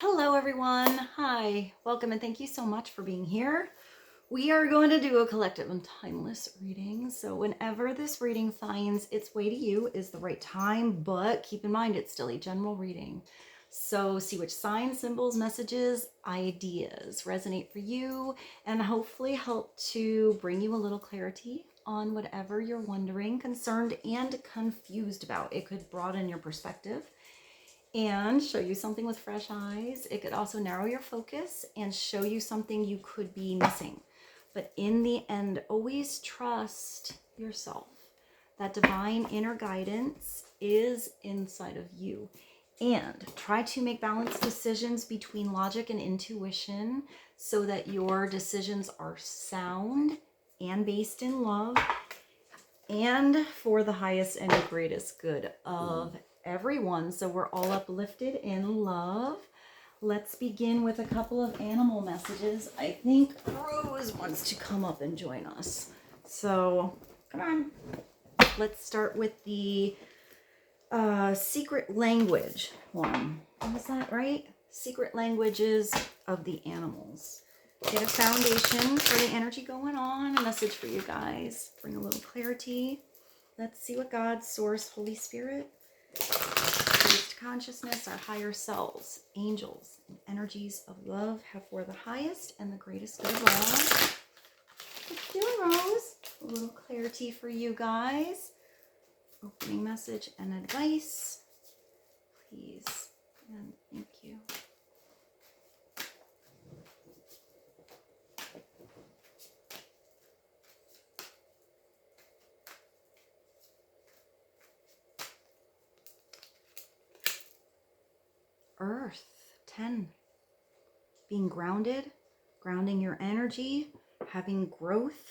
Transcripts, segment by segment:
Hello everyone. Hi, welcome and thank you so much for being here. We are going to do a collective and timeless reading. So whenever this reading finds its way to you is the right time, but keep in mind it's still a general reading. So see which signs, symbols, messages, ideas resonate for you and hopefully help to bring you a little clarity on whatever you're wondering, concerned, and confused about. It could broaden your perspective and show you something with fresh eyes. It could also narrow your focus and show you something you could be missing. But in the end, always trust yourself. That divine inner guidance is inside of you. And try to make balanced decisions between logic and intuition so that your decisions are sound and based in love and for the highest and the greatest good of everyone. So we're all uplifted in love. Let's begin with a couple of animal messages. I think Rose wants to come up and join us. So come on. Let's start with the secret language one. Was that right? Secret languages of the animals. Get a foundation for the energy going on. A message for you guys. Bring a little clarity. Let's see what God, Source, Holy Spirit, greatest consciousness, our higher selves, angels, and energies of love have for the highest and the greatest good of all. What you doing, Rose? A little clarity for you guys. Opening message and advice, please. And thank you. Earth, 10. Being grounded, grounding your energy, having growth,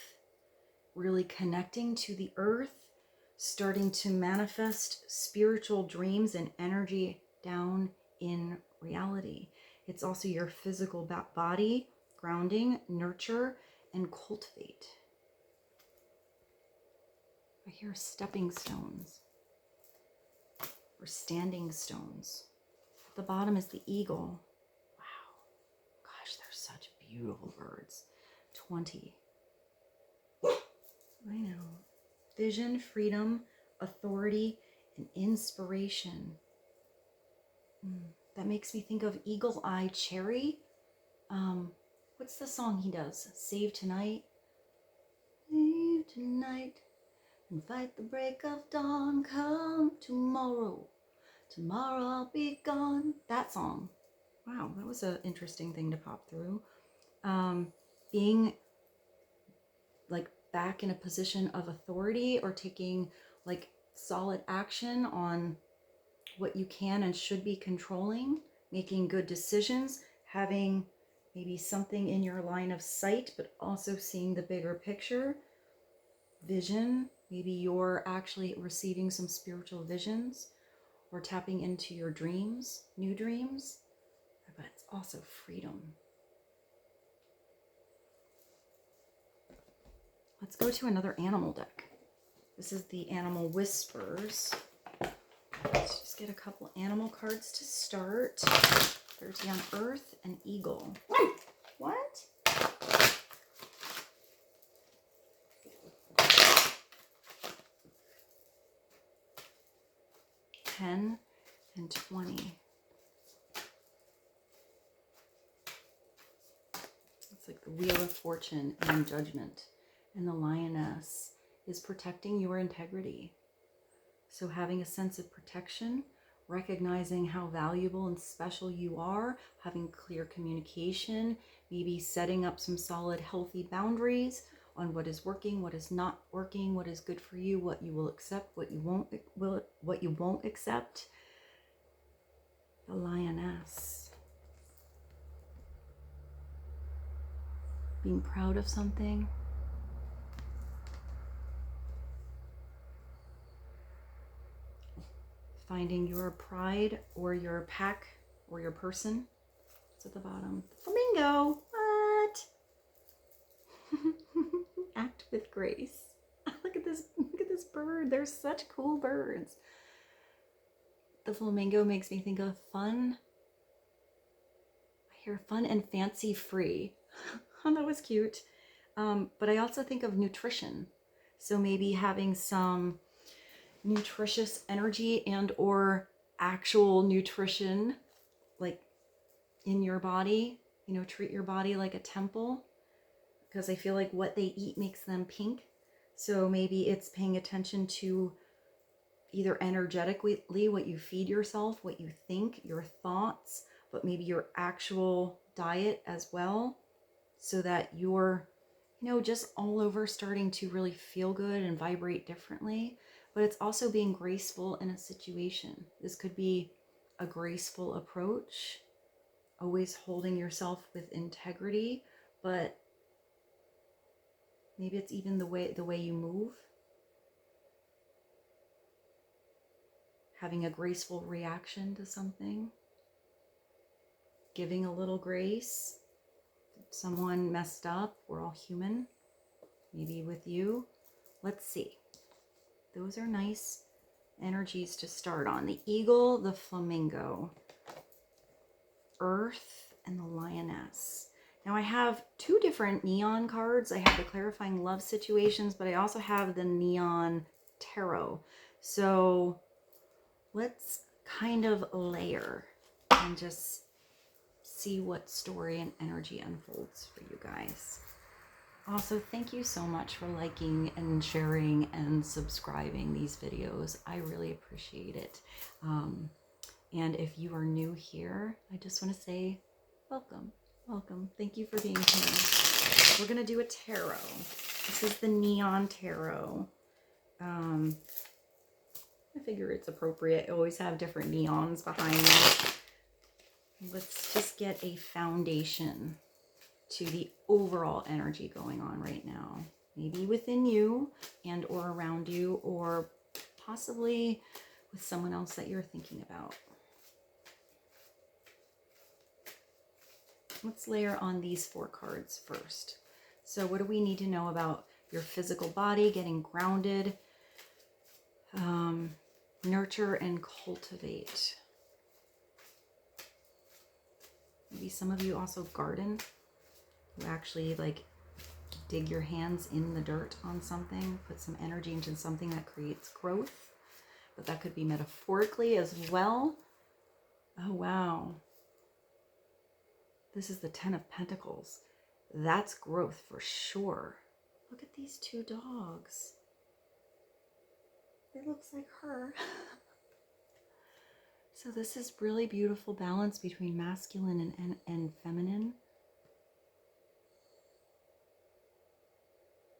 really connecting to the earth, starting to manifest spiritual dreams and energy down in reality. It's also your physical body, grounding, nurture, and cultivate. I hear stepping stones or standing stones. At the bottom is the eagle. Wow. Gosh, they're such beautiful birds. 20. I know. Vision, freedom, authority, and inspiration. That makes me think of EAGEL-EYE Cherry. What's the song he does? Save tonight. Leave tonight and fight the break of dawn. Come tomorrow. Tomorrow I'll be gone. That song. Wow, that was an interesting thing to pop through. Being like back in a position of authority or taking like solid action on what you can and should be controlling, making good decisions, having maybe something in your line of sight, but also seeing the bigger picture. Vision, maybe you're actually receiving some spiritual visions or tapping into your dreams, new dreams, but it's also freedom. Let's go to another animal deck. This is the Animal Whispers. Let's just get a couple animal cards to start. 30 on Earth and Eagle. What? 10 and 20. It's like the Wheel of Fortune and Judgment. And the Lioness is protecting your integrity. So having a sense of protection, recognizing how valuable and special you are, having clear communication, maybe setting up some solid, healthy boundaries on what is working, what is not working, what is good for you, what you will accept, what you won't accept. The Lioness. Being proud of something. Finding your pride or your pack or your person. It's at the bottom. Flamingo. What? Act with grace. Look at this bird. They're such cool birds. The flamingo makes me think of fun, here, fun and fancy free. Oh, that was cute. But I also think of nutrition. So maybe having some nutritious energy and or actual nutrition like in your body, you know, treat your body like a temple, because I feel like what they eat makes them pink. So maybe it's paying attention to either energetically what you feed yourself, what you think, your thoughts, but maybe your actual diet as well, so that you're, you know, just all over starting to really feel good and vibrate differently. But it's also being graceful in a situation. This could be a graceful approach, always holding yourself with integrity, but maybe it's even the way you move. Having a graceful reaction to something. Giving a little grace. Someone messed up. We're all human. Maybe with you. Let's see. Those are nice energies to start on. The eagle, the flamingo, earth, and the lioness. Now I have two different neon cards. I have the clarifying love situations, but I also have the neon tarot. So let's kind of layer and just see what story and energy unfolds for you guys. Also, thank you so much for liking and sharing and subscribing these videos. I really appreciate it. And if you are new here, I just want to say welcome. Welcome. Thank you for being here. We're going to do a tarot. This is the neon tarot. I figure it's appropriate. I always have different neons behind me. Let's just get a foundation to the overall energy going on right now. Maybe within you and or around you, or possibly with someone else that you're thinking about. Let's layer on these 4 cards first. So what do we need to know about your physical body, getting grounded, nurture and cultivate. Maybe some of you also garden. You actually like dig your hands in the dirt on something, put some energy into something that creates growth. But that could be metaphorically as well. Oh, wow. This is the 10 of Pentacles. That's growth for sure. Look at these 2 dogs. It looks like her. So this is really beautiful balance between masculine and feminine.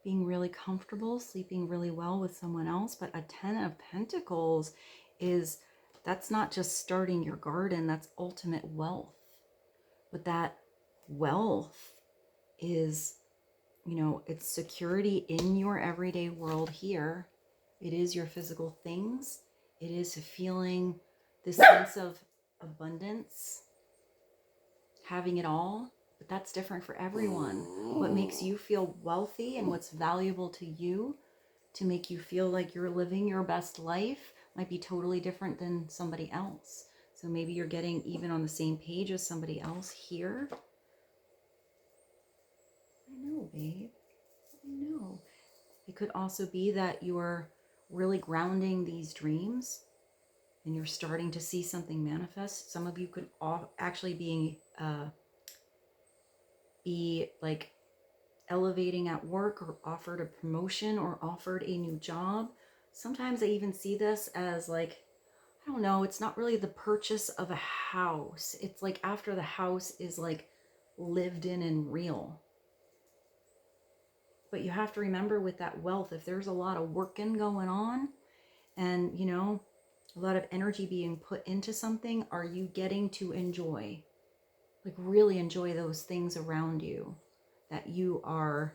Being really comfortable, sleeping really well with someone else. But a 10 of Pentacles is, that's not just starting your garden, that's ultimate wealth. But that wealth is, you know, it's security in your everyday world here. It is your physical things. It is feeling this sense of abundance, having it all. But that's different for everyone. What makes you feel wealthy and what's valuable to you to make you feel like you're living your best life might be totally different than somebody else. So maybe you're getting even on the same page as somebody else here. I know, babe. I know. It could also be that you're really grounding these dreams and you're starting to see something manifest. Some of you could actually be like elevating at work, or offered a promotion, or offered a new job. Sometimes I even see this as like, I don't know, it's not really the purchase of a house. It's like after the house is like lived in and real. But you have to remember with that wealth, if there's a lot of working going on and, you know, a lot of energy being put into something, are you getting to enjoy, like really enjoy those things around you that you are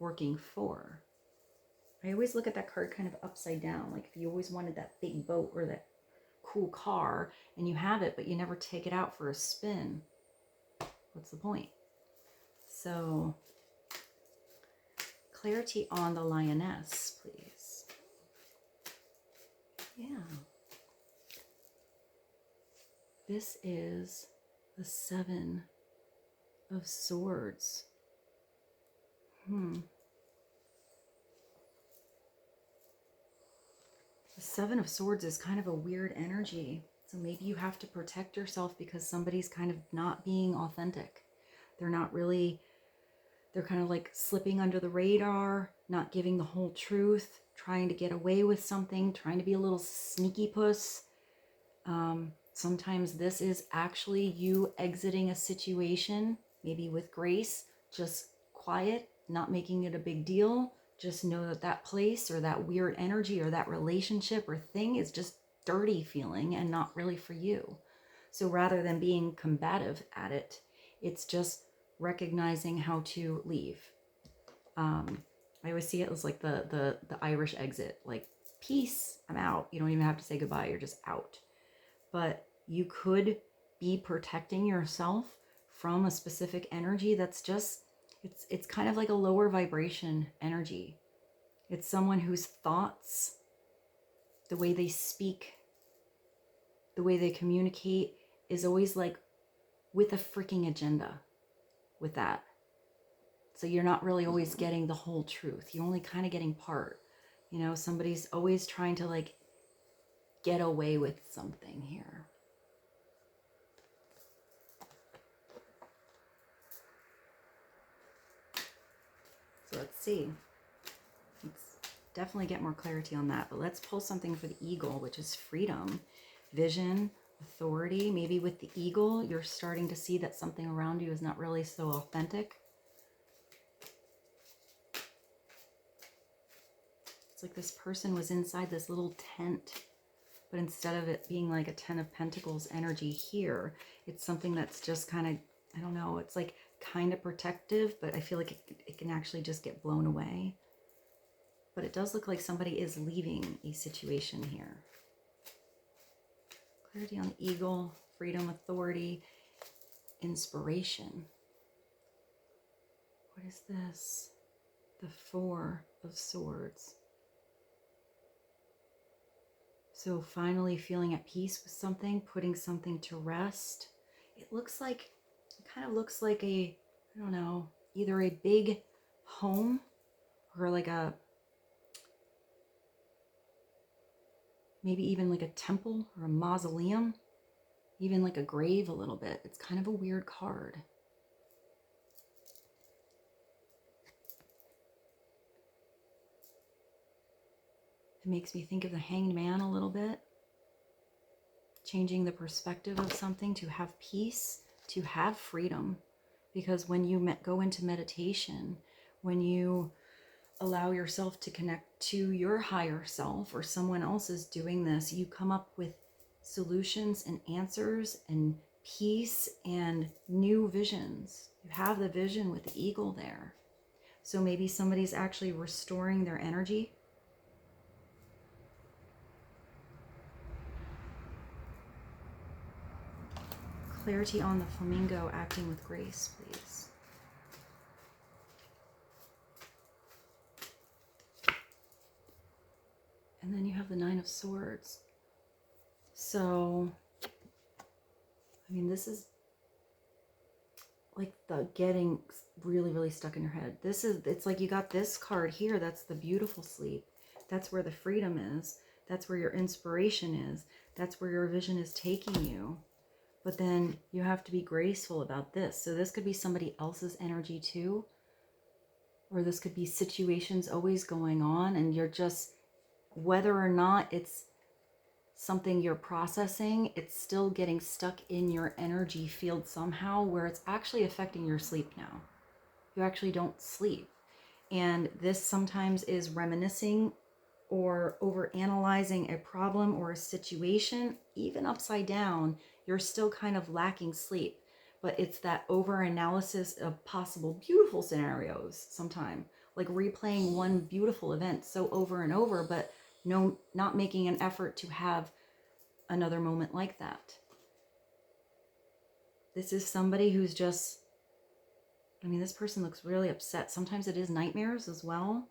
working for? I always look at that card kind of upside down. Like if you always wanted that big boat or that cool car and you have it, but you never take it out for a spin, what's the point? So clarity on the lioness, please. Yeah. This is the 7 of Swords. The Seven of Swords is kind of a weird energy. So maybe you have to protect yourself because somebody's kind of not being authentic. They're not really, they're kind of like slipping under the radar, not giving the whole truth, trying to get away with something, trying to be a little sneaky puss. Sometimes this is actually you exiting a situation, maybe with grace, just quiet, not making it a big deal. Just know that that place or that weird energy or that relationship or thing is just dirty feeling and not really for you. So rather than being combative at it, it's just recognizing how to leave. I always see it as like the Irish exit, like peace, I'm out. You don't even have to say goodbye, you're just out. But you could be protecting yourself from a specific energy that's just, it's kind of like a lower vibration energy. It's someone whose thoughts, the way they speak, the way they communicate is always like with a freaking agenda with that. So you're not really always getting the whole truth. You're only kind of getting part. You know, somebody's always trying to like get away with something here. So let's see. Let's definitely get more clarity on that. But let's pull something for the eagle, which is freedom, vision, authority. Maybe with the eagle, you're starting to see that something around you is not really so authentic. It's like this person was inside this little tent, but instead of it being like a 10 of Pentacles energy here, it's something that's just kind of, I don't know, it's like kind of protective, but I feel like it can actually just get blown away. But it does look like somebody is leaving a situation here. Clarity on the eagle, freedom, authority, inspiration. What is this? The Four of Swords. So finally feeling at peace with something, putting something to rest. It kind of looks like a, I don't know, either a big home or like a, maybe even like a temple or a mausoleum, even like a grave a little bit. It's kind of a weird card. It makes me think of the Hanged Man a little bit. Changing the perspective of something to have peace, to have freedom. Because when you go into meditation, when you allow yourself to connect to your higher self or someone else is doing this, you come up with solutions and answers and peace and new visions. You have the vision with the eagle there. So maybe somebody's actually restoring their energy. Clarity on the flamingo acting with grace, please. And then you have the Nine of Swords. So, I mean, this is like the getting really, really stuck in your head. It's like you got this card here. That's the beautiful sleep. That's where the freedom is. That's where your inspiration is. That's where your vision is taking you. But then you have to be graceful about this. So this could be somebody else's energy too. Or this could be situations always going on and you're just, whether or not it's something you're processing, it's still getting stuck in your energy field somehow where it's actually affecting your sleep now. You actually don't sleep. And this sometimes is reminiscing or overanalyzing a problem or a situation, even upside down, you're still kind of lacking sleep. But it's that overanalysis of possible beautiful scenarios sometime, like replaying one beautiful event so over and over, but not making an effort to have another moment like that. This is somebody who's just, I mean, this person looks really upset. Sometimes it is nightmares as well.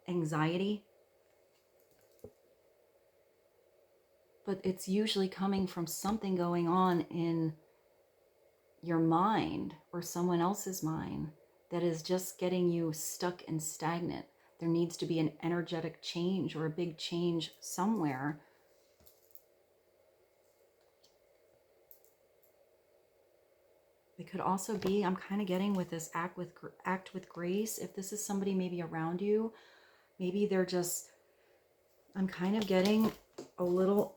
Anxiety. but it's usually coming from something going on in your mind or someone else's mind that is just getting you stuck and stagnant. There needs to be an energetic change or a big change somewhere. It could also be, I'm kind of getting with this act with grace. If this is somebody maybe around you, maybe they're just, I'm kind of getting a little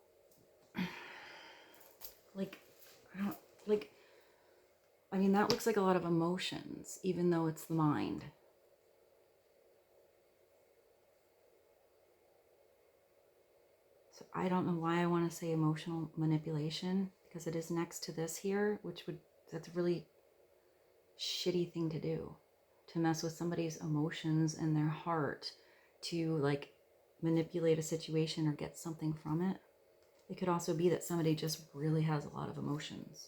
like, I mean, that looks like a lot of emotions, even though it's the mind. So I don't know why I want to say emotional manipulation, because it is next to this here, that's a really shitty thing to do, to mess with somebody's emotions and their heart, to like manipulate a situation or get something from it. It could also be that somebody just really has a lot of emotions.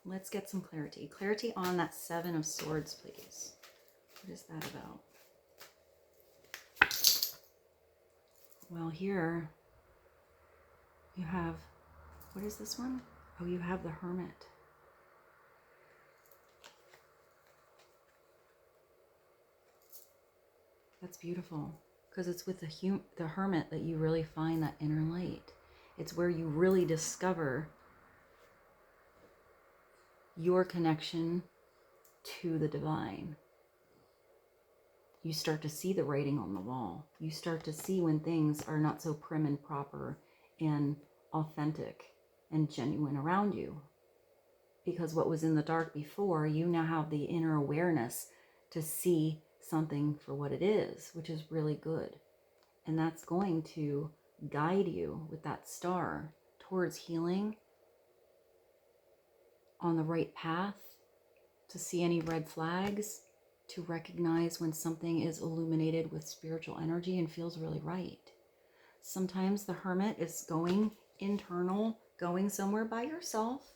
Let's get some clarity. Clarity on that Seven of Swords, please. What is that about? Well, here you have, what is this one? Oh, you have the Hermit. That's beautiful, because it's with the Hermit that you really find that inner light. It's where you really discover your connection to the divine. You start to see the writing on the wall. You start to see when things are not so prim and proper and authentic and genuine around you. Because what was in the dark before, you now have the inner awareness to see something for what it is, which is really good. And that's going to guide you with that star towards healing, on the right path, to see any red flags, to recognize when something is illuminated with spiritual energy and feels really right. Sometimes the Hermit is going internal, going somewhere by yourself,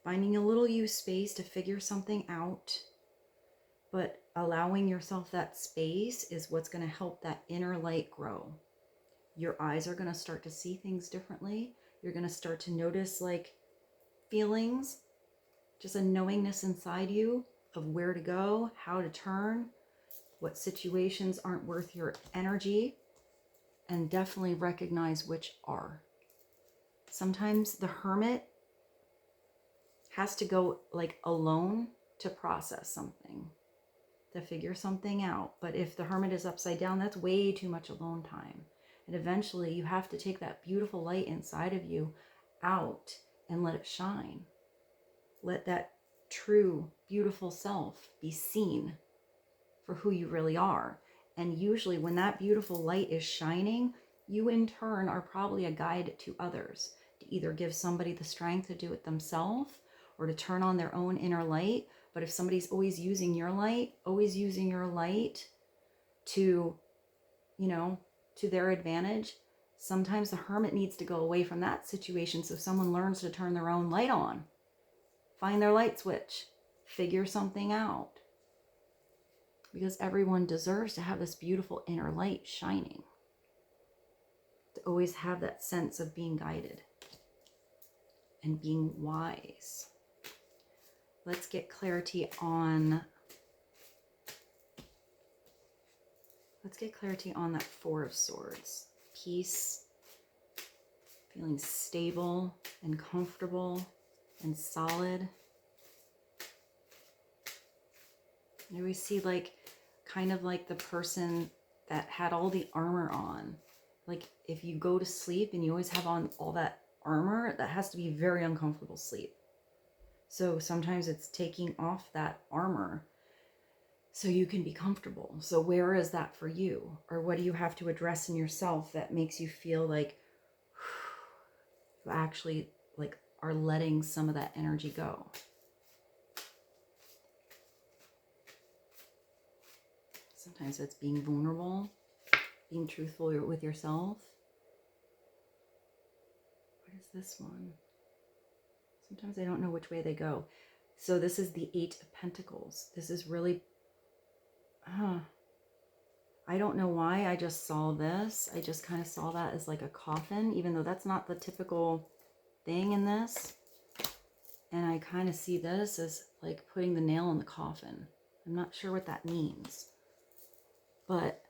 finding a little you space to figure something out. But allowing yourself that space is what's going to help that inner light grow. Your eyes are going to start to see things differently. You're going to start to notice like feelings, just a knowingness inside you of where to go, how to turn, what situations aren't worth your energy, and definitely recognize which are. Sometimes the Hermit has to go like alone to process something, to figure something out. But if the Hermit is upside down, that's way too much alone time. And eventually you have to take that beautiful light inside of you out and let it shine. Let that true, beautiful self be seen for who you really are. And usually when that beautiful light is shining, you in turn are probably a guide to others, to either give somebody the strength to do it themselves or to turn on their own inner light. But if somebody's always using your light to, to their advantage, sometimes the Hermit needs to go away from that situation so someone learns to turn their own light on. Find their light switch. Figure something out. Because everyone deserves to have this beautiful inner light shining. To always have that sense of being guided and being wise. Let's get clarity on that Four of Swords. Peace, feeling stable and comfortable and solid. I always see like kind of like the person that had all the armor on. Like if you go to sleep and you always have on all that armor, that has to be very uncomfortable sleep. So sometimes it's taking off that armor so you can be comfortable. So where is that for you? Or what do you have to address in yourself that makes you feel like you actually like are letting some of that energy go? Sometimes it's being vulnerable, being truthful with yourself. What is this one? Sometimes I don't know which way they go. So this is the Eight of Pentacles. This is really, I don't know why I just saw this. I just kind of saw that as like a coffin, even though that's not the typical thing in this. And I kind of see this as like putting the nail in the coffin. I'm not sure what that means. But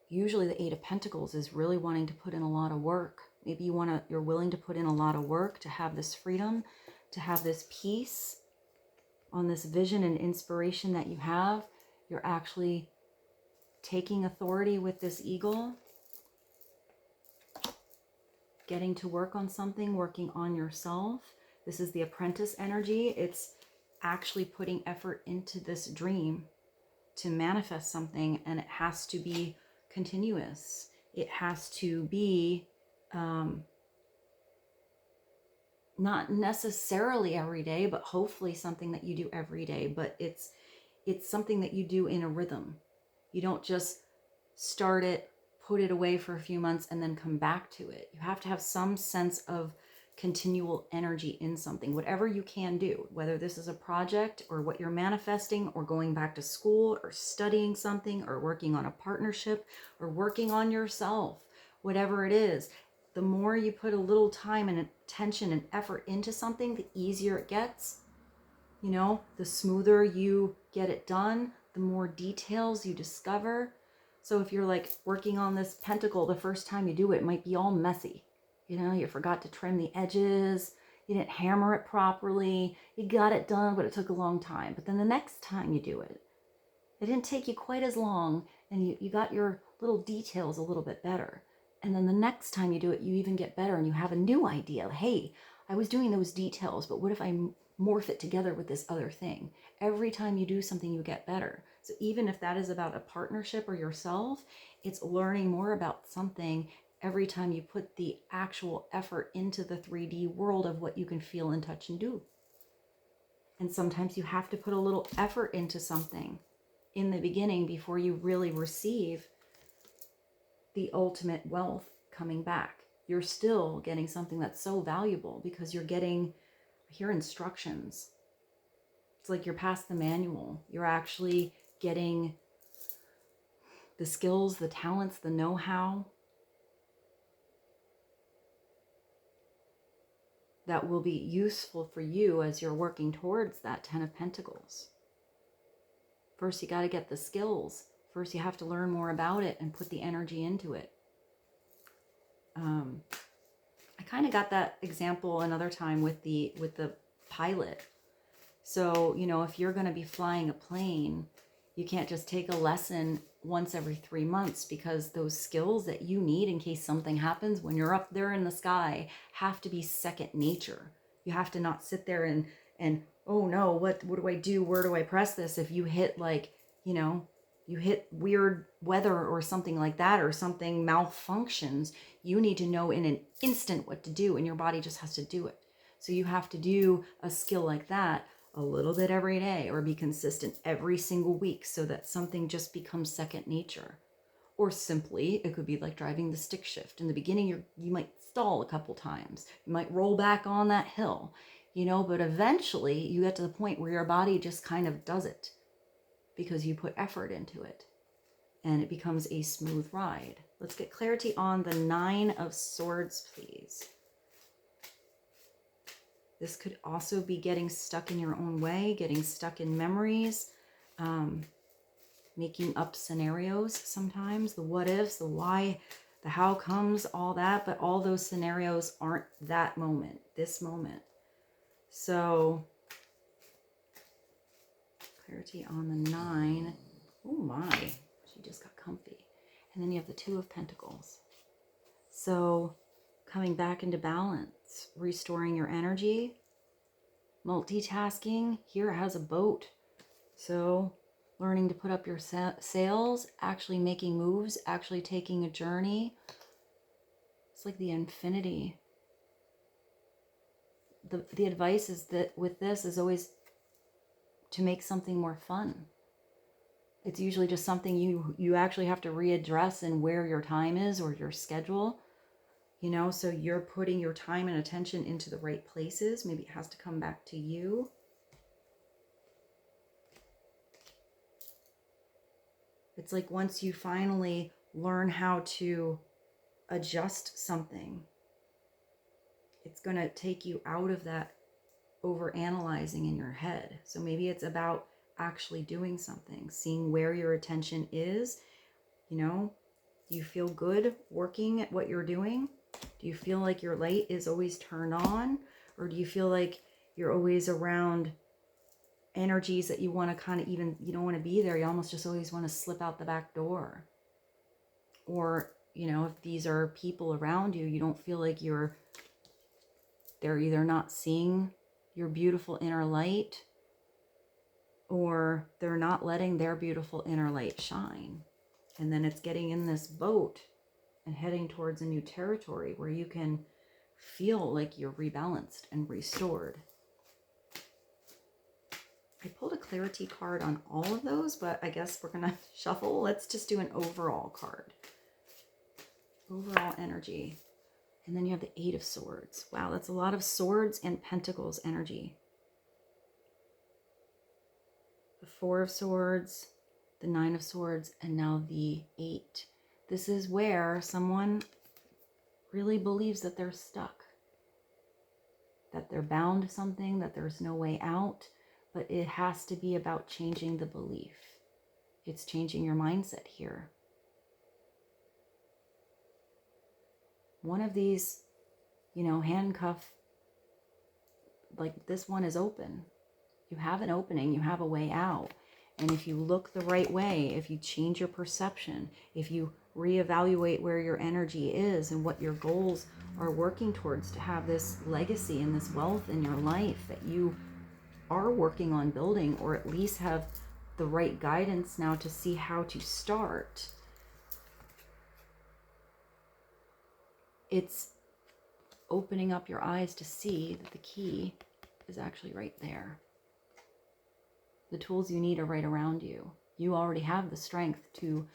usually the Eight of Pentacles is really wanting to put in a lot of work. Maybe you're willing to put in a lot of work to have this freedom, to have this peace on this vision and inspiration that you have. You're actually taking authority with this eagle, getting to work on something, working on yourself. This is the apprentice energy. It's actually putting effort into this dream to manifest something, and it has to be continuous. It has to be not necessarily every day, but hopefully something that you do every day. But it's something that you do in a rhythm. You don't just start it, put it away for a few months, and then come back to it. You have to have some sense of continual energy in something, whatever you can do, whether this is a project or what you're manifesting or going back to school or studying something or working on a partnership or working on yourself, whatever it is. The more you put a little time and attention and effort into something, the easier it gets. You know, the smoother you get it done, the more details you discover. So if you're like working on this pentacle, the first time you do it, it might be all messy. You know, you forgot to trim the edges, you didn't hammer it properly, you got it done, but it took a long time. But then the next time you do it, it didn't take you quite as long, and you got your little details a little bit better. And then the next time you do it, you even get better, and you have a new idea. Hey, I was doing those details, but what if I morph it together with this other thing? Every time you do something, you get better. So even if that is about a partnership or yourself, it's learning more about something every time you put the actual effort into the 3D world of what you can feel and touch and do. And sometimes you have to put a little effort into something in the beginning before you really receive the ultimate wealth coming back. You're still getting something that's so valuable because you're getting, I hear instructions. It's like you're past the manual. You're actually getting the skills, the talents, the know-how that will be useful for you as you're working towards that 10 of Pentacles. First, you got to get the skills. First, you have to learn more about it and put the energy into it. I kind of got that example another time with the pilot. So, you know, if you're going to be flying a plane, you can't just take a lesson once every 3 months, because those skills that you need in case something happens when you're up there in the sky have to be second nature. You have to not sit there and oh no, what do I do? Where do I press this? If you hit like, you know, you hit weird weather or something like that, or something malfunctions, you need to know in an instant what to do, and your body just has to do it. So you have to do a skill like that a little bit every day, or be consistent every single week, so that something just becomes second nature. Or simply, it could be like driving the stick shift. In the beginning, you might stall a couple times. You might roll back on that hill, you know, but eventually you get to the point where your body just kind of does it because you put effort into it, and it becomes a smooth ride. Let's get clarity on the 9 of Swords, please. This could also be getting stuck in your own way, getting stuck in memories, making up scenarios sometimes, the what ifs, the why, the how comes, all that, but all those scenarios aren't that moment, this moment. So, clarity on the 9. Oh my, she just got comfy. And then you have the 2 of Pentacles. So, coming back into balance, restoring your energy, multitasking. Here it has a boat. So learning to put up your sails, actually making moves, actually taking a journey. It's like the infinity. The advice is that with this is always to make something more fun. It's usually just something you actually have to readdress in where your time is or your schedule. You know, so you're putting your time and attention into the right places. Maybe it has to come back to you. It's like once you finally learn how to adjust something, it's going to take you out of that over analyzing in your head. So maybe it's about actually doing something, seeing where your attention is. You know, do you feel good working at what you're doing? Do you feel like your light is always turned on? Or do you feel like you're always around energies that you want to kind of you don't want to be there. You almost just always want to slip out the back door. Or, you know, if these are people around you, you don't feel like they're either not seeing your beautiful inner light, or they're not letting their beautiful inner light shine. And then it's getting in this boat and heading towards a new territory where you can feel like you're rebalanced and restored. I pulled a clarity card on all of those, but I guess we're going to shuffle. Let's just do an overall card. Overall energy. And then you have the 8 of Swords. Wow, that's a lot of Swords and Pentacles energy. The 4 of Swords, the 9 of Swords, and now the 8. This is where someone really believes that they're stuck, that they're bound to something, that there's no way out, but it has to be about changing the belief. It's changing your mindset here. One of these, you know, handcuff, like this one is open. You have an opening, you have a way out. And if you look the right way, if you change your perception, if you reevaluate where your energy is and what your goals are working towards to have this legacy and this wealth in your life that you are working on building, or at least have the right guidance now to see how to start, it's opening up your eyes to see that the key is actually right there. The tools you need are right around you. You already have the strength to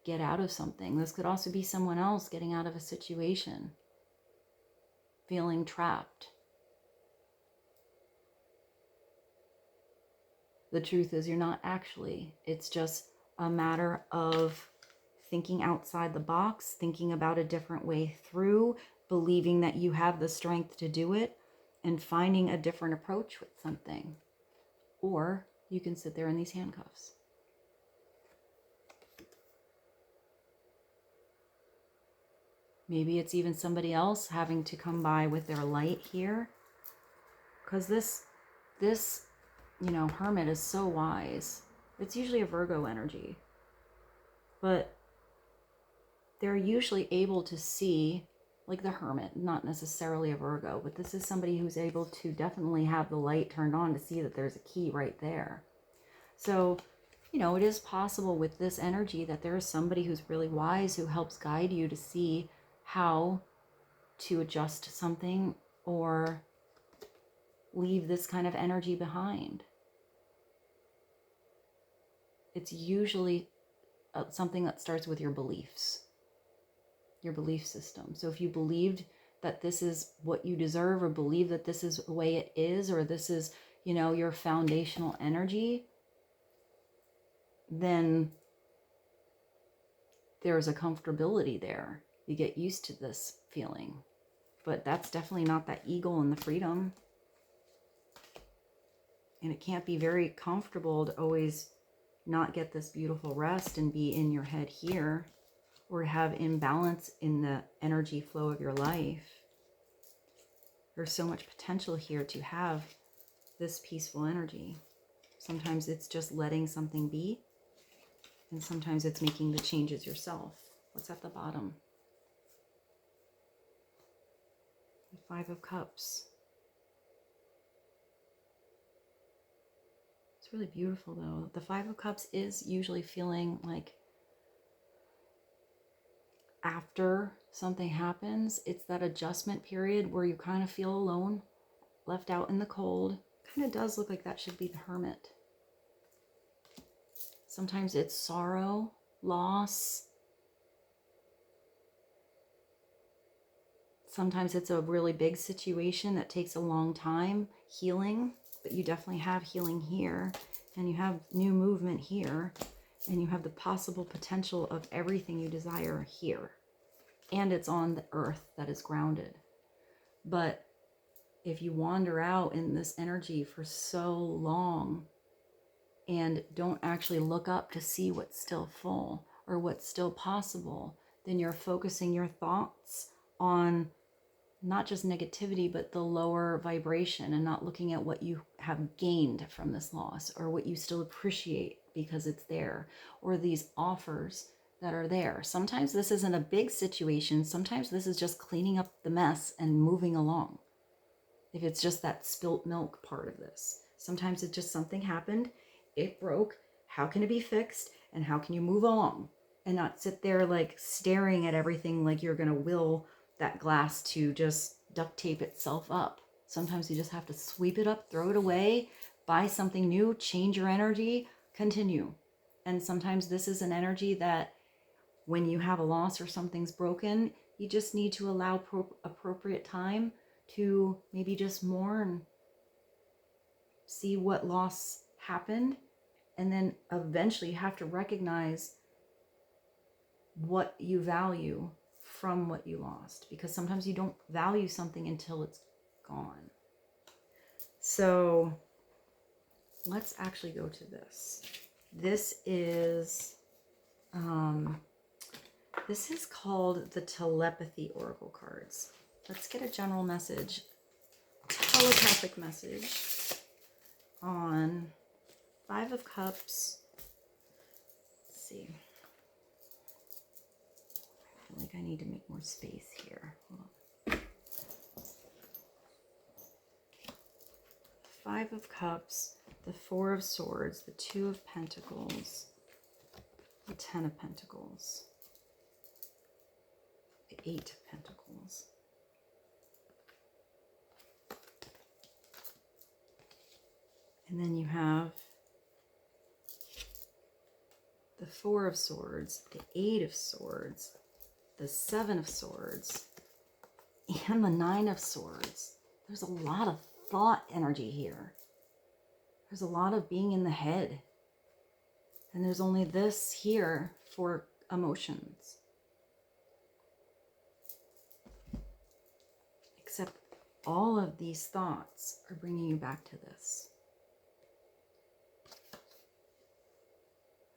get out of something. This could also be someone else getting out of a situation, feeling trapped. The truth is, you're not actually. It's just a matter of thinking outside the box, thinking about a different way through, believing that you have the strength to do it, and finding a different approach with something. Or you can sit there in these handcuffs. Maybe it's even somebody else having to come by with their light here. Because this, you know, Hermit is so wise. It's usually a Virgo energy. But they're usually able to see, like the Hermit, not necessarily a Virgo, but this is somebody who's able to definitely have the light turned on to see that there's a key right there. So, you know, it is possible with this energy that there is somebody who's really wise who helps guide you to see how to adjust something or leave this kind of energy behind. It's usually something that starts with your beliefs, your belief system. So if you believed that this is what you deserve, or believe that this is the way it is, or this is, you know, your foundational energy, then there's a comfortability there. You get used to this feeling. But that's definitely not that eagle and the freedom. And it can't be very comfortable to always not get this beautiful rest and be in your head here, or have imbalance in the energy flow of your life. There's so much potential here to have this peaceful energy. Sometimes it's just letting something be, and sometimes it's making the changes yourself. What's at the bottom? The 5 of Cups. It's really beautiful though. The 5 of Cups is usually feeling like after something happens, it's that adjustment period where you kind of feel alone, left out in the cold. Kind of does look like that should be the Hermit. Sometimes it's sorrow, loss. Sometimes it's a really big situation that takes a long time, healing, but you definitely have healing here, and you have new movement here. And you have the possible potential of everything you desire here. And it's on the earth that is grounded. But if you wander out in this energy for so long and don't actually look up to see what's still full or what's still possible, then you're focusing your thoughts on not just negativity, but the lower vibration, and not looking at what you have gained from this loss or what you still appreciate because it's there, or these offers that are there. Sometimes this isn't a big situation. Sometimes this is just cleaning up the mess and moving along. If it's just that spilt milk part of this. Sometimes it's just something happened, it broke, how can it be fixed, and how can you move along? And not sit there like staring at everything like you're going to will that glass to just duct tape itself up. Sometimes you just have to sweep it up, throw it away, buy something new, change your energy, continue. And sometimes this is an energy that when you have a loss or something's broken, you just need to allow appropriate time to maybe just mourn, see what loss happened, and then eventually you have to recognize what you value from what you lost, because sometimes you don't value something until it's gone. So let's actually go to this. This is called the Telepathy Oracle cards. Let's get a general message, telepathic message on 5 of Cups. Let's see. I feel like I need to make more space here. Hold on. 5 of Cups, the 4 of Swords, the 2 of Pentacles, the 10 of Pentacles, the 8 of Pentacles. And then you have the 4 of Swords, the 8 of Swords, the 7 of Swords, and the 9 of Swords. There's a lot of thought energy here. There's a lot of being in the head. And there's only this here for emotions. Except all of these thoughts are bringing you back to this.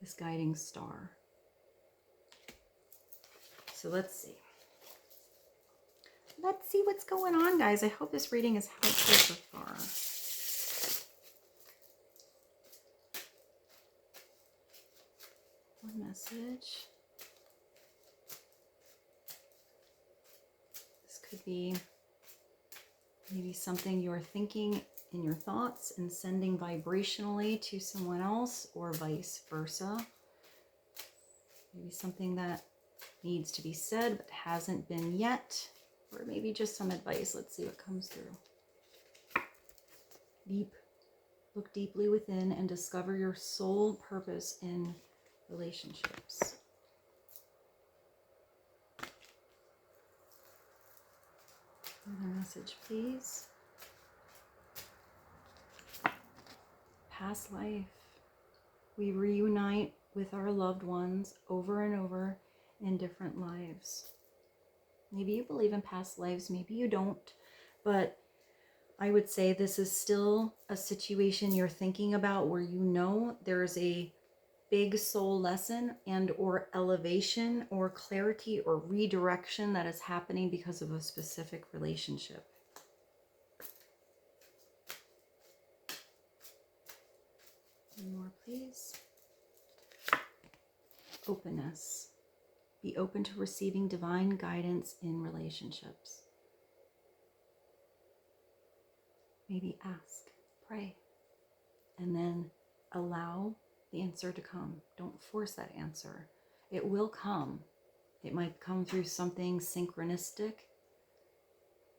This guiding star. So let's see. Let's see what's going on, guys. I hope this reading is helpful so far. One message. This could be maybe something you're thinking in your thoughts and sending vibrationally to someone else, or vice versa. Maybe something that needs to be said but hasn't been yet, or maybe just some advice. Let's see what comes through. Look deeply within and discover your sole purpose in relationships. Another message, please. Past life. We reunite with our loved ones over and over in different lives. Maybe you believe in past lives, maybe you don't, but I would say this is still a situation you're thinking about where you know there's a big soul lesson and or elevation or clarity or redirection that is happening because of a specific relationship. One more, please. Openness. Be open to receiving divine guidance in relationships. Maybe ask, pray, and then allow the answer to come. Don't force that answer. It will come. It might come through something synchronistic,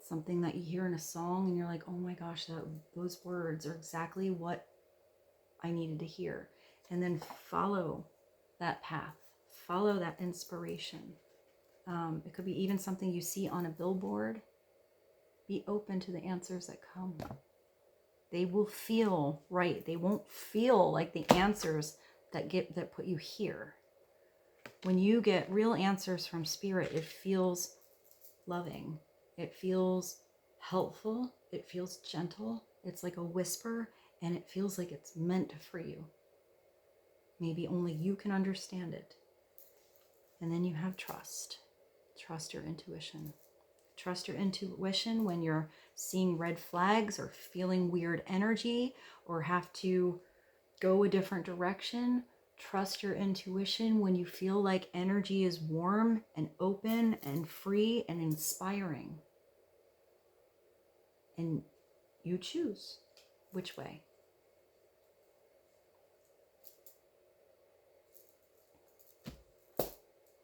something that you hear in a song and you're like, oh my gosh, those words are exactly what I needed to hear. And then follow that path. Follow that inspiration. It could be even something you see on a billboard. Be open to the answers that come. They will feel right. They won't feel like the answers that put you here. When you get real answers from Spirit, it feels loving. It feels helpful. It feels gentle. It's like a whisper, and it feels like it's meant for you. Maybe only you can understand it. And then you have trust. Trust your intuition. Trust your intuition when you're seeing red flags or feeling weird energy or have to go a different direction. Trust your intuition when you feel like energy is warm and open and free and inspiring. And you choose which way.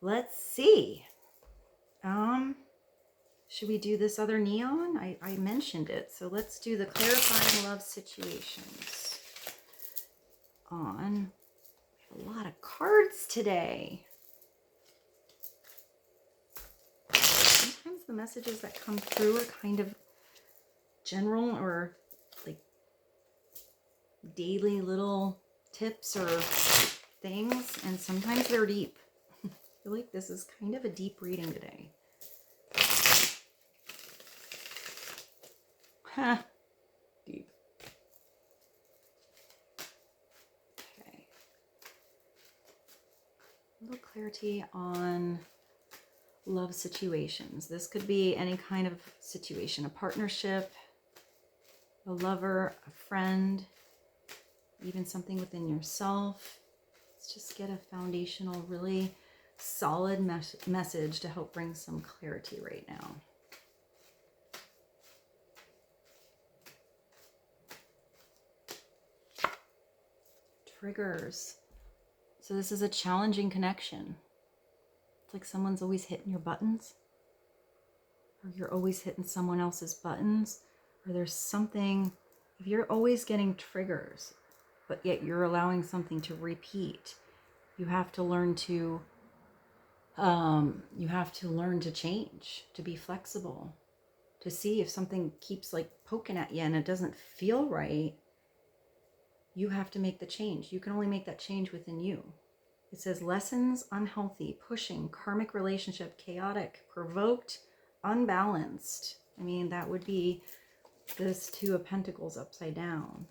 Let's see. Should we do this other neon? I mentioned it. So let's do the clarifying love situations on. We have a lot of cards today. Sometimes the messages that come through are kind of general or like daily little tips or things, and sometimes they're deep. I feel like this is kind of a deep reading today. Deep. Okay. A little clarity on love situations. This could be any kind of situation, a partnership, a lover, a friend, even something within yourself. Let's just get a foundational, really solid message to help bring some clarity right now. Triggers. So this is a challenging connection. It's like someone's always hitting your buttons, or you're always hitting someone else's buttons, or there's something, if you're always getting triggers, but yet you're allowing something to repeat, you have to learn to change, to be flexible, to see if something keeps like poking at you and it doesn't feel right. You have to make the change. You can only make that change within you. It says lessons, unhealthy, pushing, karmic relationship, chaotic, provoked, unbalanced. I mean, that would be this Two of Pentacles upside down.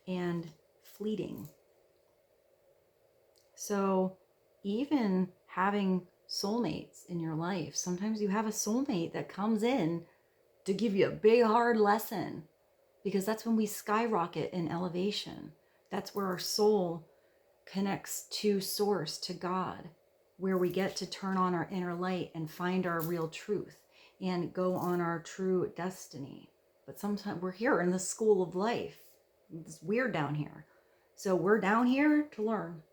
And fleeting. So even having soulmates in your life, sometimes you have a soulmate that comes in to give you a big hard lesson, because that's when we skyrocket in elevation. That's where our soul connects to source, to God, where we get to turn on our inner light and find our real truth and go on our true destiny. But sometimes we're here in the school of life. It's weird down here. So we're down here to learn.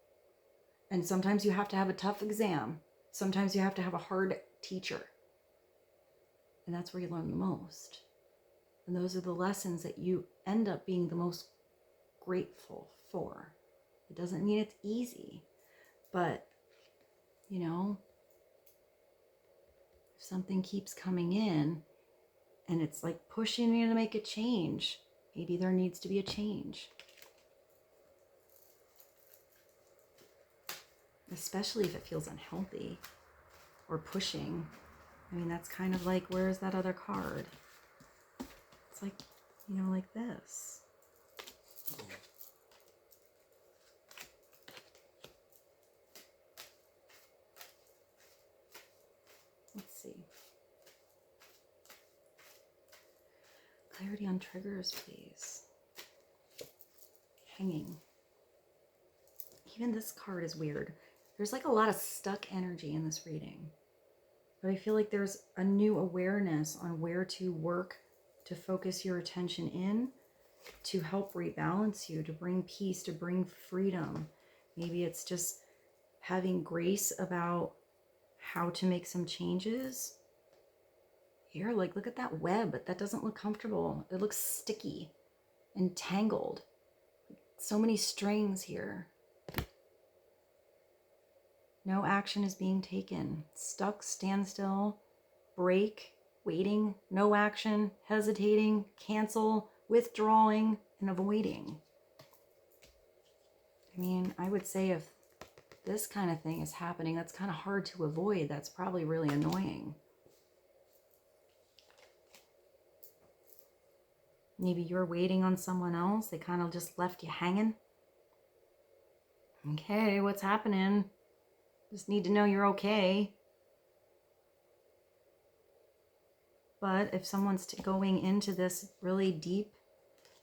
And sometimes you have to have a tough exam. Sometimes you have to have a hard teacher. And that's where you learn the most. And those are the lessons that you end up being the most grateful for. It doesn't mean it's easy, but, you know, if something keeps coming in and it's like pushing you to make a change, maybe there needs to be a change. Especially if it feels unhealthy or pushing. I mean, that's kind of like, where's that other card? It's like, you know, like this. Let's see. Clarity on triggers, please. Hanging. Even this card is weird. There's like a lot of stuck energy in this reading. But I feel like there's a new awareness on where to work, to focus your attention in, to help rebalance you, to bring peace, to bring freedom. Maybe it's just having grace about how to make some changes. Here, like, look at that web. That doesn't look comfortable. It looks sticky and tangled. So many strings here. No action is being taken. Stuck, standstill, break, waiting, no action, hesitating, cancel, withdrawing, and avoiding. I mean, I would say if this kind of thing is happening, that's kind of hard to avoid. That's probably really annoying. Maybe you're waiting on someone else. They kind of just left you hanging. Okay, what's happening? Just need to know you're okay. But if someone's going into this really deep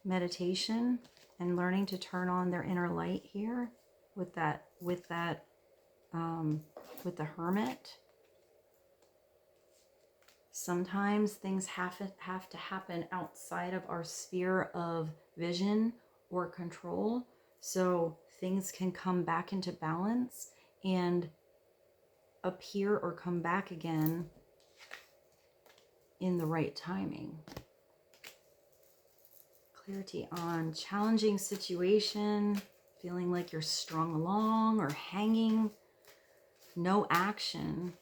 meditation and learning to turn on their inner light here with the Hermit, sometimes things have to happen outside of our sphere of vision or control, so things can come back into balance and appear or come back again in the right timing. Clarity on challenging situation, feeling like you're strung along or hanging, no action.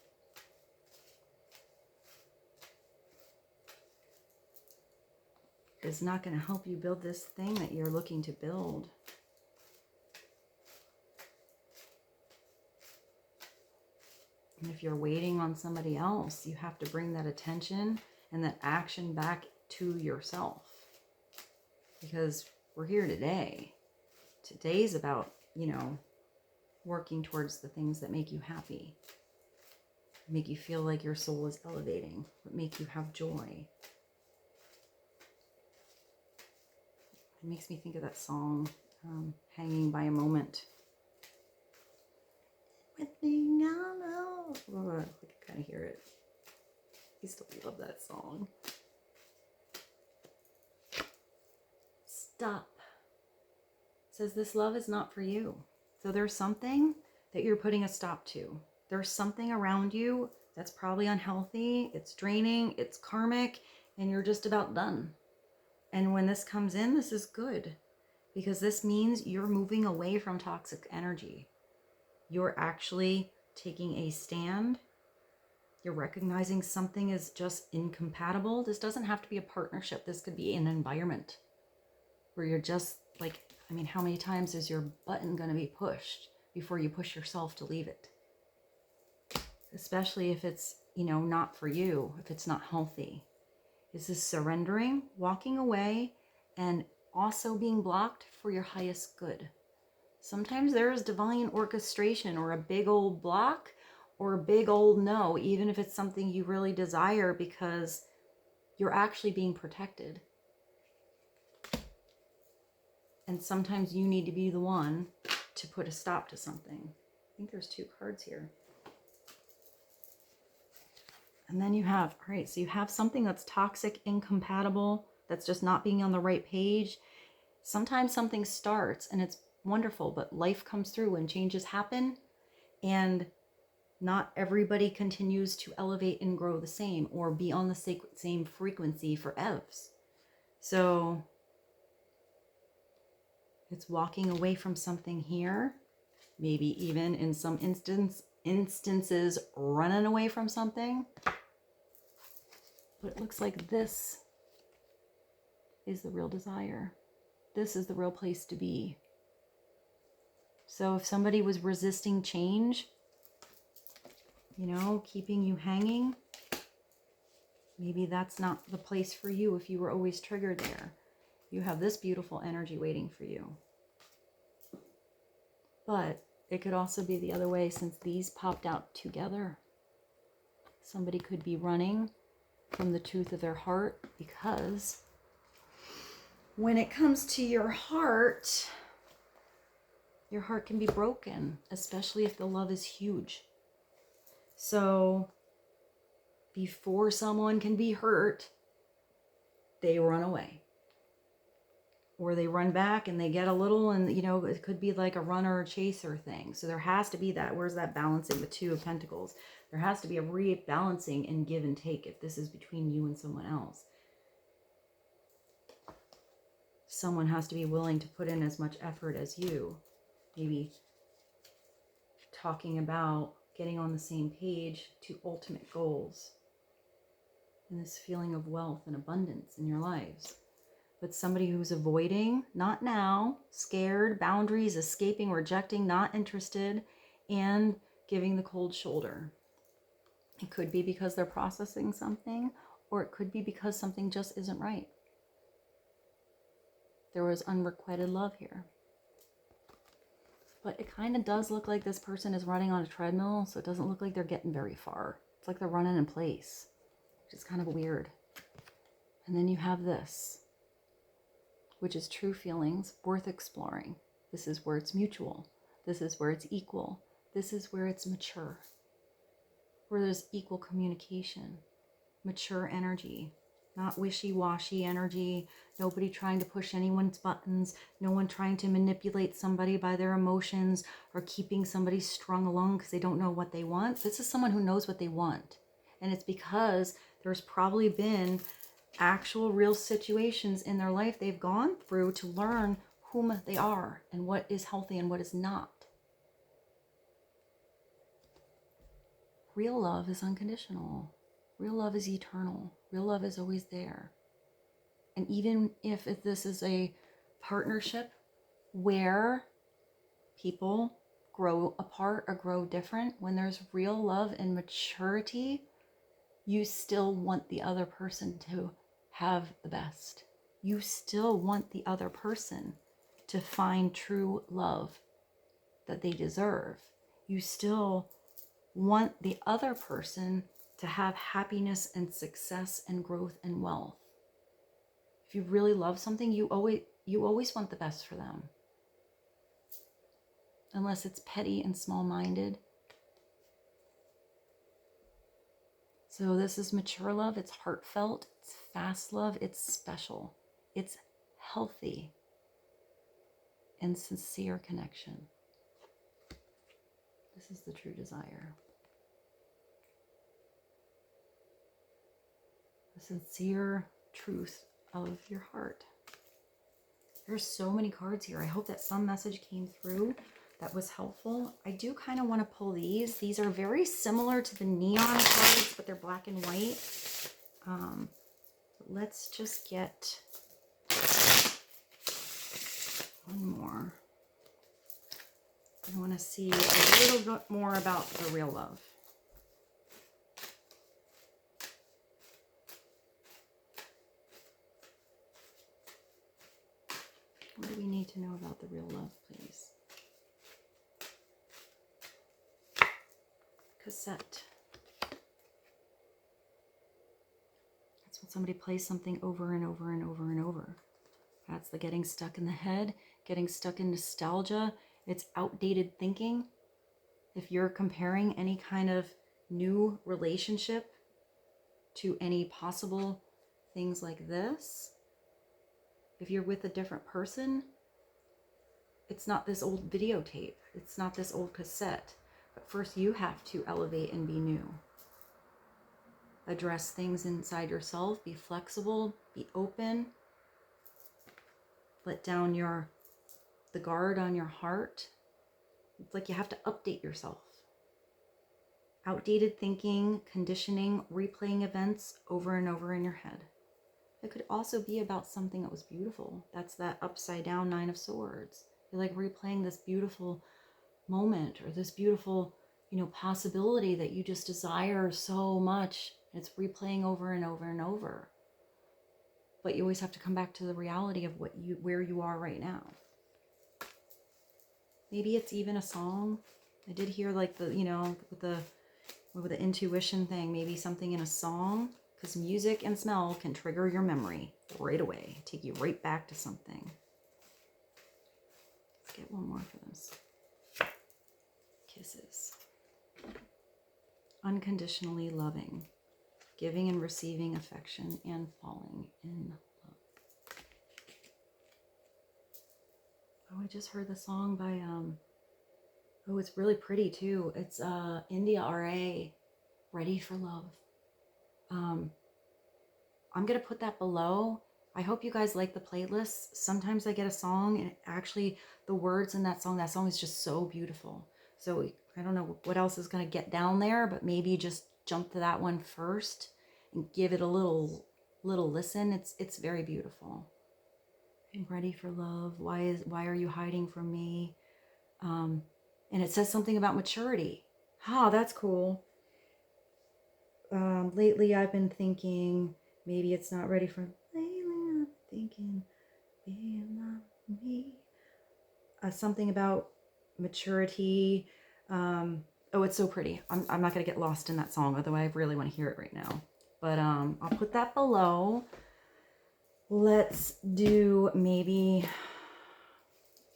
Is not going to help you build this thing that you're looking to build. And if you're waiting on somebody else, you have to bring that attention and that action back to yourself. Because we're here today. Today's about, you know, working towards the things that make you happy. Make you feel like your soul is elevating. That make you have joy. It makes me think of that song, Hanging by a Moment. One thing I know. Oh, I can kind of hear it. I used to love that song. Stop. It says this love is not for you. So there's something that you're putting a stop to. There's something around you that's probably unhealthy, it's draining, it's karmic, and you're just about done. And when this comes in, this is good, because this means you're moving away from toxic energy. You're actually taking a stand. You're recognizing something is just incompatible. This doesn't have to be a partnership. This could be an environment where you're just like, I mean, how many times is your button going to be pushed before you push yourself to leave it? Especially if it's, you know, not for you, if it's not healthy. Is this surrendering, walking away, and also being blocked for your highest good? Sometimes there is divine orchestration or a big old block or a big old no, even if it's something you really desire, because you're actually being protected. And sometimes you need to be the one to put a stop to something. I think there's 2 cards here. And then you have, all right, so you have something that's toxic, incompatible, that's just not being on the right page. Sometimes something starts and it's wonderful, but life comes through and changes happen, and not everybody continues to elevate and grow the same or be on the same frequency for evs. So it's walking away from something here, maybe even in some instances running away from something. But it looks like this is the real desire. This is the real place to be. So if somebody was resisting change, you know, keeping you hanging, maybe that's not the place for you if you were always triggered there. You have this beautiful energy waiting for you. But it could also be the other way, since these popped out together. Somebody could be running from the truth of their heart, because when it comes to your heart can be broken, especially if the love is huge. So before someone can be hurt, they run away. Or they run back and they get a little, and you know, it could be like a runner or chaser thing. So there has to be that, where's that balancing with 2 of Pentacles? There has to be a rebalancing and give and take if this is between you and someone else. Someone has to be willing to put in as much effort as you. Maybe talking about getting on the same page to ultimate goals. And this feeling of wealth and abundance in your lives. but somebody who's avoiding, not now, scared, boundaries, escaping, rejecting, not interested, and giving the cold shoulder. It could be because they're processing something, or it could be because something just isn't right. There was unrequited love here. But it kind of does look like this person is running on a treadmill, so it doesn't look like they're getting very far. It's like they're running in place, which is kind of weird. And then you have this, which is true feelings worth exploring. This is where it's mutual. This is where it's equal. This is where it's mature, where there's equal communication, mature energy, not wishy-washy energy, nobody trying to push anyone's buttons, no one trying to manipulate somebody by their emotions or keeping somebody strung along because they don't know what they want. This is someone who knows what they want. And it's because there's probably been actual real situations in their life they've gone through to learn whom they are and what is healthy and what is not. Real love is unconditional. Real love is eternal. Real love is always there. And even if this is a partnership where people grow apart or grow different, when there's real love and maturity, you still want the other person to have the best. You still want the other person to find true love that they deserve. You still want the other person to have happiness and success and growth and wealth. If you really love something, you always want the best for them. Unless it's petty and small-minded. So this is mature love, it's heartfelt, it's fast love, it's special, it's healthy and sincere connection. This is the true desire. The sincere truth of your heart. There's so many cards here. I hope that some message came through that was helpful. I do kind of want to pull these. These are very similar to the neon cards, but they're black and white. Let's just get one more. I want to see a little bit more about the real love. What do we need to know about the real love, please? Cassette. That's when somebody plays something over and over and over and over. That's the getting stuck in the head, getting stuck in nostalgia. It's outdated thinking. If you're comparing any kind of new relationship to any possible things like this, if you're with a different person, it's not this old videotape. It's not this old cassette. But first you have to elevate and be new. Address things inside yourself. Be flexible. Be open. Let down the guard on your heart. It's like you have to update yourself. Outdated thinking, conditioning, replaying events over and over in your head. It could also be about something that was beautiful. That's that upside down Nine of Swords. You're like replaying this beautiful moment or this beautiful, possibility that you just desire so much. It's replaying over and over and over. But you always have to come back to the reality of where you are right now. Maybe it's even a song. I did hear like with the intuition thing, maybe something in a song, because music and smell can trigger your memory right away, take you right back to something. Let's get one more for this. Kisses. Unconditionally loving, giving and receiving affection, and falling in love. Oh, I just heard the song by, oh, it's really pretty too. It's India ARIE, Ready for Love. I'm going to put that below. I hope you guys like the playlist. Sometimes I get a song and actually the words in that song is just so beautiful. So I don't know what else is going to get down there, but maybe just jump to that one first and give it a little listen. It's very beautiful. I'm ready for love. Why are you hiding from me? And it says something about maturity. Oh, that's cool. Lately I've been thinking maybe it's not ready for lately I'm thinking being not me. Something about maturity. Oh, it's so pretty. I'm not gonna get lost in that song, although I really want to hear it right now. But I'll put that below. Let's do maybe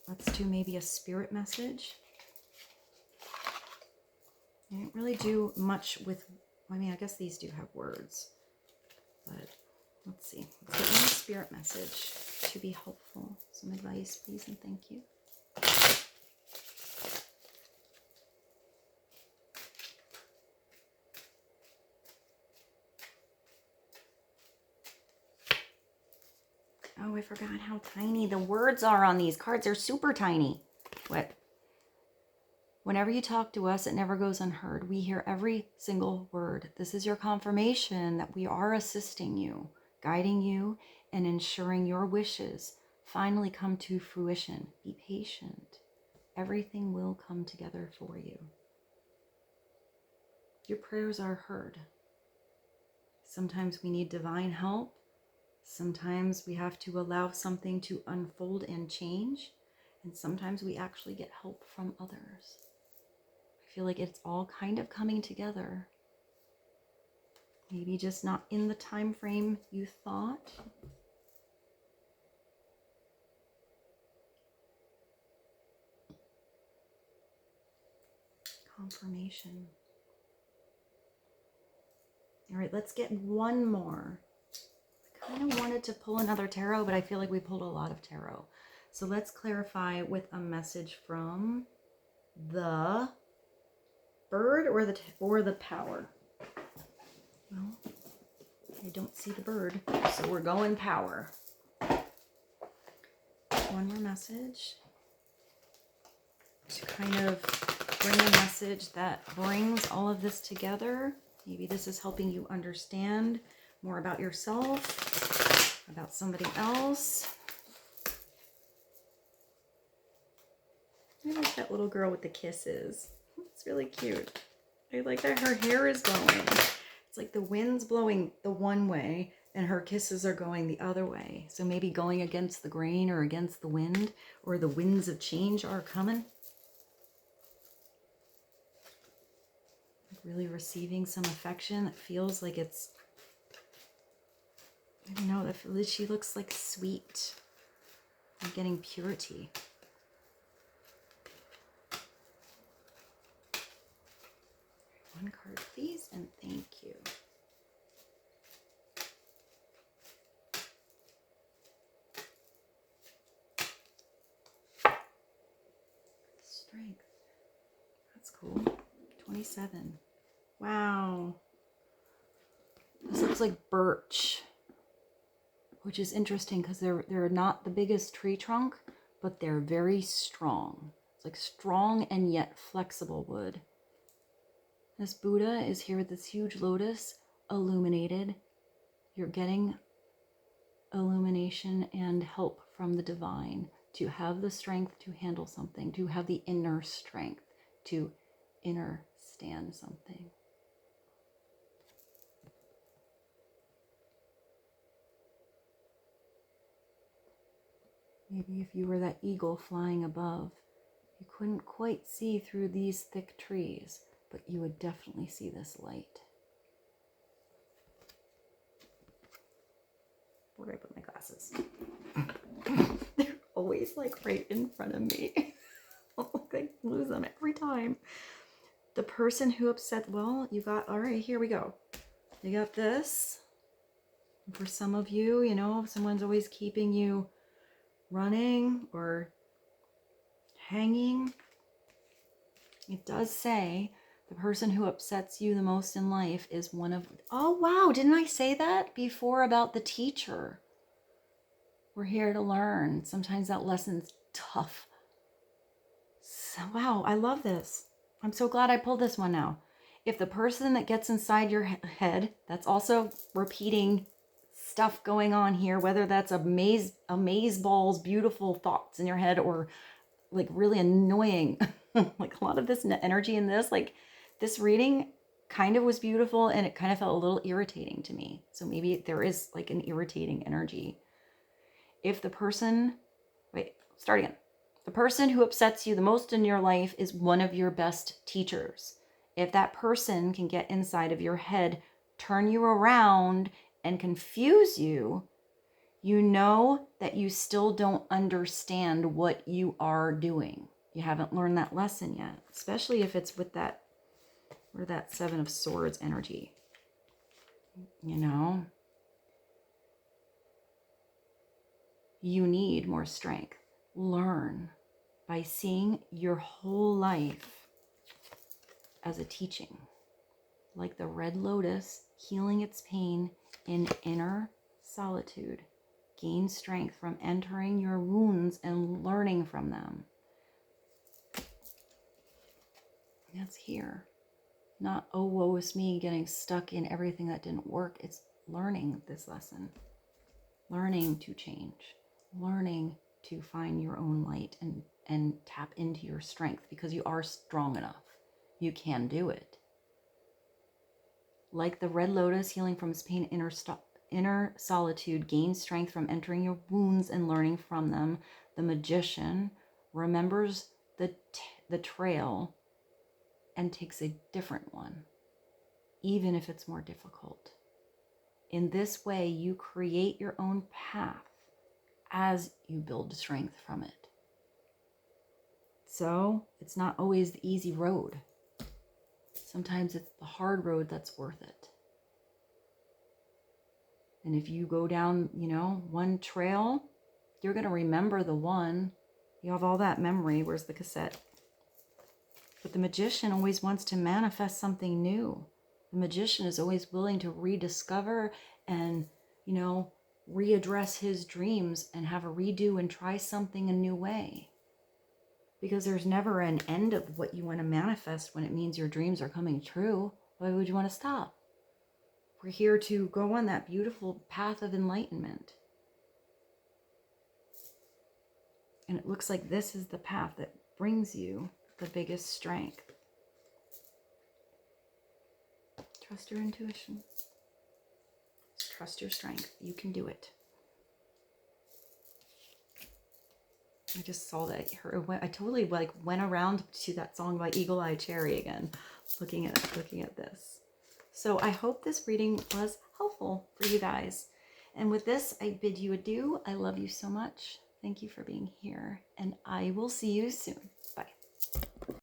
a spirit message. I didn't really do much with, I mean, I guess these do have words, but let's see. Let's get one spirit message to be helpful. Some advice, please, and thank you. Oh, I forgot how tiny the words are on these cards. They're super tiny. What? Whenever you talk to us, it never goes unheard. We hear every single word. This is your confirmation that we are assisting you, guiding you, and ensuring your wishes finally come to fruition. Be patient. Everything will come together for you. Your prayers are heard. Sometimes we need divine help. Sometimes we have to allow something to unfold and change. And sometimes we actually get help from others. I feel like it's all kind of coming together. Maybe just not in the time frame you thought. Confirmation. All right, let's get one more. I kind of wanted to pull another tarot, but I feel like we pulled a lot of tarot. So let's clarify with a message from the bird or the power. Well, I don't see the bird, so we're going power. One more message to kind of bring a message that brings all of this together. Maybe this is helping you understand more about yourself, about somebody else. I like that little girl with the kisses. It's really cute. I like that her hair is blowing. It's like the wind's blowing the one way and her kisses are going the other way. So maybe going against the grain or against the wind, or the winds of change are coming. Really receiving some affection that feels like it's, I don't know, that she looks like sweet. I'm getting purity. One card, please, and thank you. Strength. That's cool. 27. Wow. This looks like birch, which is interesting because they're not the biggest tree trunk, but they're very strong. It's like strong and yet flexible wood. This Buddha is here with this huge lotus, illuminated. You're getting illumination and help from the divine to have the strength to handle something, to have the inner strength to understand something. Maybe if you were that eagle flying above, you couldn't quite see through these thick trees, but you would definitely see this light. Where do I put my glasses? They're always like right in front of me. I lose them every time. The person who upset, well, you got, all right, here we go. You got this. For some of you, you know, if someone's always keeping you running or hanging, it does say the person who upsets you the most in life is one of, oh wow, didn't I say that before about the teacher? We're here to learn. Sometimes that lesson's tough. So, wow, I love this. I'm so glad I pulled this one now. If the person that gets inside your head, that's also repeating stuff going on here, whether that's a maze balls, beautiful thoughts in your head, or like really annoying, like a lot of this energy in this, like this reading kind of was beautiful and it kind of felt a little irritating to me. So maybe there is like an irritating energy. If the person, start again. The person who upsets you the most in your life is one of your best teachers. If that person can get inside of your head, turn you around and confuse you, you know that you still don't understand what you are doing. You haven't learned that lesson yet, especially if it's with that, or that Seven of Swords energy. You know, you need more strength. Learn by seeing your whole life as a teaching, like the red lotus healing its pain in inner solitude. Gain strength from entering your wounds and learning from them. That's here. Not, oh, woe is me, getting stuck in everything that didn't work. It's learning this lesson. Learning to change. Learning to find your own light and tap into your strength, because you are strong enough. You can do it. Like the red lotus healing from its pain, inner solitude, gains strength from entering your wounds and learning from them. The magician remembers the trail and takes a different one, even if it's more difficult. In this way, you create your own path as you build strength from it. So it's not always the easy road. Sometimes it's the hard road that's worth it. And if you go down, you know, one trail, you're going to remember the one. You have all that memory. Where's the cassette? But the magician always wants to manifest something new. The magician is always willing to rediscover and, you know, readdress his dreams and have a redo and try something a new way. Because there's never an end of what you want to manifest when it means your dreams are coming true. Why would you want to stop? We're here to go on that beautiful path of enlightenment. And it looks like this is the path that brings you the biggest strength. Trust your intuition. Just trust your strength. You can do it. I just saw that. I totally like went around to that song by Eagle-Eye Cherry again, looking at this. So I hope this reading was helpful for you guys. And with this, I bid you adieu. I love you so much. Thank you for being here, and I will see you soon.